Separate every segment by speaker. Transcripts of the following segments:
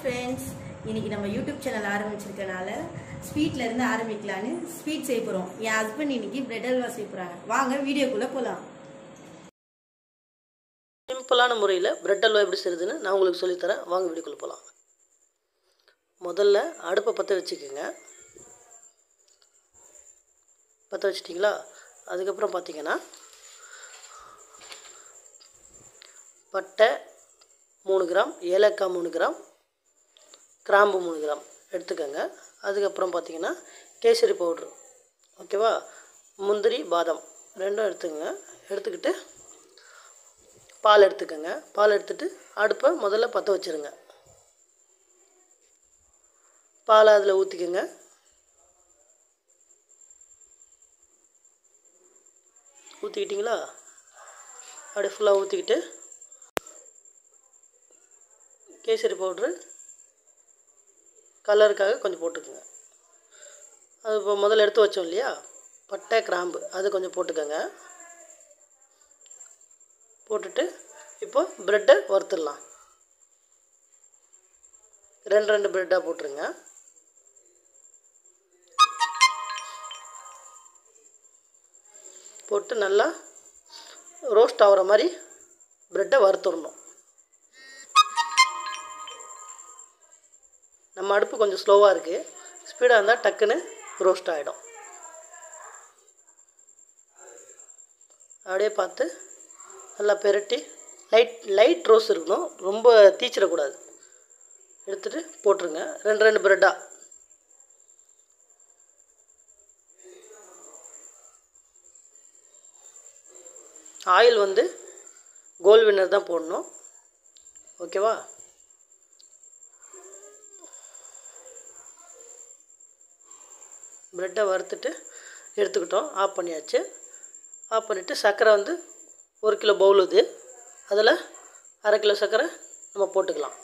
Speaker 1: Friends இன்னைக்கு நம்ம YouTube channel ஆரம்பிச்சிருக்கனால ஸ்வீட்ல இருந்து ஆரம்பிக்கலாம்னு ஸ்வீட் செய்ய போறோம். என் ஹஸ்பண்ட் இன்னைக்கு பிரெட் அல்வா செய்ய போறாங்க. வாங்க வீடியோக்குள்ள போலாம்.
Speaker 2: சிம்பிளான முறையில் பிரெட் அல்வா எப்படி செய்யுதுன்னு நான் உங்களுக்கு சொல்லி தரேன். வாங்க வீடியோக்குள்ள போலாம். முதல்ல அடுப்பை பற்ற வச்சுக்கோங்க. பற்ற வச்சிட்டிங்களா? அதுக்கப்புறம் பார்த்தீங்கன்னா பட்டை 3 கிராம், ஏலக்காய் 3 கிராம், கிராம்பு 3 கிராம் எடுத்துக்கோங்க. அதுக்கப்புறம் பார்த்தீங்கன்னா கேசரி பவுட்ரு, ஓகேவா, முந்திரி பாதாம் ரெண்டும் எடுத்துக்கோங்க. எடுத்துக்கிட்டு பால் எடுத்துக்கோங்க. பால் எடுத்துகிட்டு அடுப்பை முதல்ல பற்ற வச்சுருங்க. பாலை அதில் ஊற்றிக்கோங்க. ஊற்றிக்கிட்டிங்களா? அப்படியே ஃபுல்லாக ஊற்றிக்கிட்டு கேசரி பவுட்ரு கலருக்காக கொஞ்சம் போட்டுக்கோங்க. அது இப்போ முதல்ல எடுத்து வச்சோம் இல்லையா, பட்டை கிராம்பு, அது கொஞ்சம் போட்டுக்கோங்க. போட்டுட்டு இப்போ ப்ரெட்டை வறுத்துடலாம். 2 ப்ரெட்டாக போட்டுருங்க. போட்டு நல்லா ரோஸ்ட் ஆகிற மாதிரி ப்ரெட்டை வறுத்துடணும். நம்ம அடுப்பு கொஞ்சம் ஸ்லோவாக இருக்குது. ஸ்பீடாக இருந்தால் டக்குன்னு ரோஸ்ட் ஆகிடும். அப்படியே பார்த்து நல்லா பெரட்டி லைட் ரோஸ்ட் இருக்கணும், ரொம்ப தீச்சிடக்கூடாது. எடுத்துகிட்டு போட்டுருங்க 2 ப்ரெட்டாக. ஆயில் வந்து கோல்ட் வின்னர் தான் போடணும், ஓகேவா? ப்ரெட்டை வறுத்துட்டு எடுத்துக்கிட்டோம். ஆஃப் பண்ணியாச்சு. ஆஃப் பண்ணிவிட்டு சர்க்கரை வந்து 1 கிலோ பவுல் இது, அதில் 1/2 கிலோ சர்க்கரை நம்ம போட்டுக்கலாம்.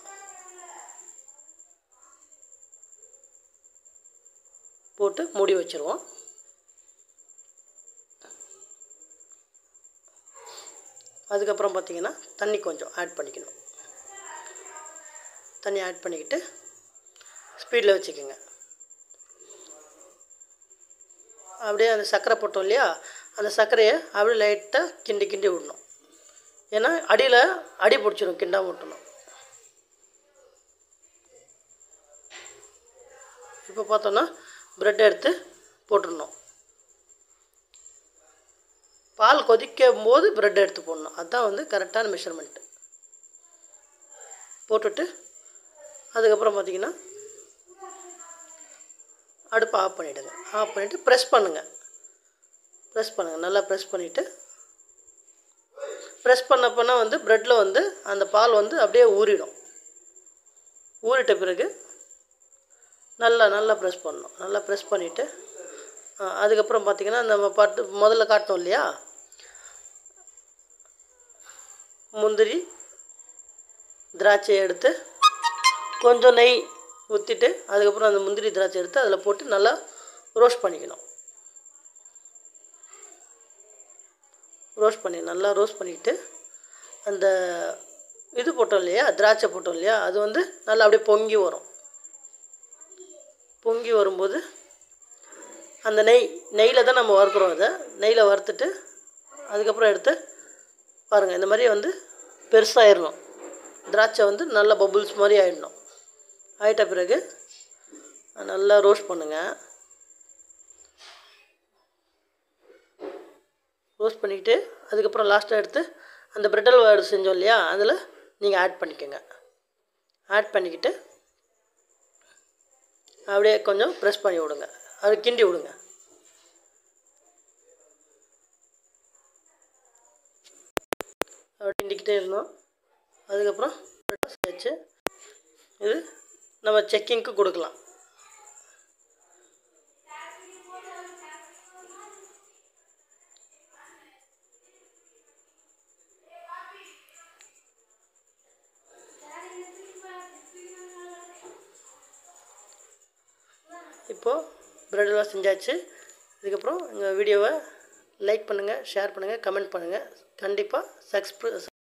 Speaker 2: போட்டு மூடி வச்சுருவோம். அதுக்கப்புறம் பார்த்திங்கன்னா தண்ணி கொஞ்சம் ஆட் பண்ணிக்கணும். தண்ணி ஆட் பண்ணிக்கிட்டு ஸ்பீடில் வச்சுக்கோங்க. அப்படியே அந்த சர்க்கரை போட்டோம் இல்லையா, அந்த சர்க்கரையை அப்படியே லைட்டாக கிண்டி விடணும். ஏன்னா அடியில் அடி பிடிச்சிடும், கிண்டாமல் விட்டணும். இப்போ பார்த்தோன்னா ப்ரெட்டை எடுத்து போட்டுடணும். பால் கொதிக்கும் போது ப்ரெட்டை எடுத்து போடணும். அதுதான் வந்து கரெக்டான மெஷர்மெண்ட்டு. போட்டுட்டு அதுக்கப்புறம் பார்த்திங்கன்னா அடுப்பை ஆஃப் பண்ணிவிடுங்க. ஆஃப் பண்ணிவிட்டு ப்ரெஸ் பண்ணுங்கள். நல்லா ப்ரெஸ் பண்ணிவிட்டு ப்ரெஸ் பண்ணப்போனா வந்து ப்ரெட்டில் வந்து அந்த பால் வந்து அப்படியே ஊறிடும். ஊறிட்ட பிறகு நல்லா ப்ரெஸ் பண்ணணும். நல்லா ப்ரெஸ் பண்ணிவிட்டு அதுக்கப்புறம் பார்த்திங்கன்னா நம்ம முதல்ல காட்டினோம் இல்லையா, முந்திரி திராட்சையை எடுத்து கொஞ்சம் நெய் ஊற்றிட்டு அதுக்கப்புறம் அந்த முந்திரி திராட்சை எடுத்து அதில் போட்டு நல்லா ரோஸ்ட் பண்ணிக்கணும். நல்லா ரோஸ்ட் பண்ணிவிட்டு அந்த இது போட்டோம் இல்லையா, திராட்சை போட்டோம் இல்லையா, அது வந்து நல்லா அப்படியே பொங்கி வரும். பொங்கி வரும்போது அந்த நெய்யில் தான் நம்ம வறுக்கிறோம். அதை நெய்யில் வறுத்துட்டு அதுக்கப்புறம் எடுத்து பாருங்கள், இந்த மாதிரி வந்து பெருசாகிடணும். திராட்சை வந்து நல்லா பபுள்ஸ் மாதிரி ஆகிடணும். ஆகிட்ட பிறகு நல்லா ரோஸ்ட் பண்ணுங்கள். ரோஸ்ட் பண்ணிக்கிட்டு அதுக்கப்புறம் லாஸ்ட்டாக எடுத்து அந்த பிரெட் அல்வா செஞ்சோம் இல்லையா, அதில் நீங்கள் ஆட் பண்ணிக்கோங்க. ஆட் பண்ணிக்கிட்டு அப்படியே கொஞ்சம் ப்ரெஸ் பண்ணி விடுங்க. அது கிண்டி விடுங்க. அப்படி கிண்டிக்கிட்டே இருந்தோம். அதுக்கப்புறம் வச்சு இது நம்ம செக்கிங்க்கு கொடுக்கலாம். இப்போது பிரெட் அல்வா செஞ்சாச்சு. இதுக்கப்புறம் எங்கள் வீடியோவை லைக் பண்ணுங்கள், ஷேர் பண்ணுங்கள், கமெண்ட் பண்ணுங்கள். கண்டிப்பாக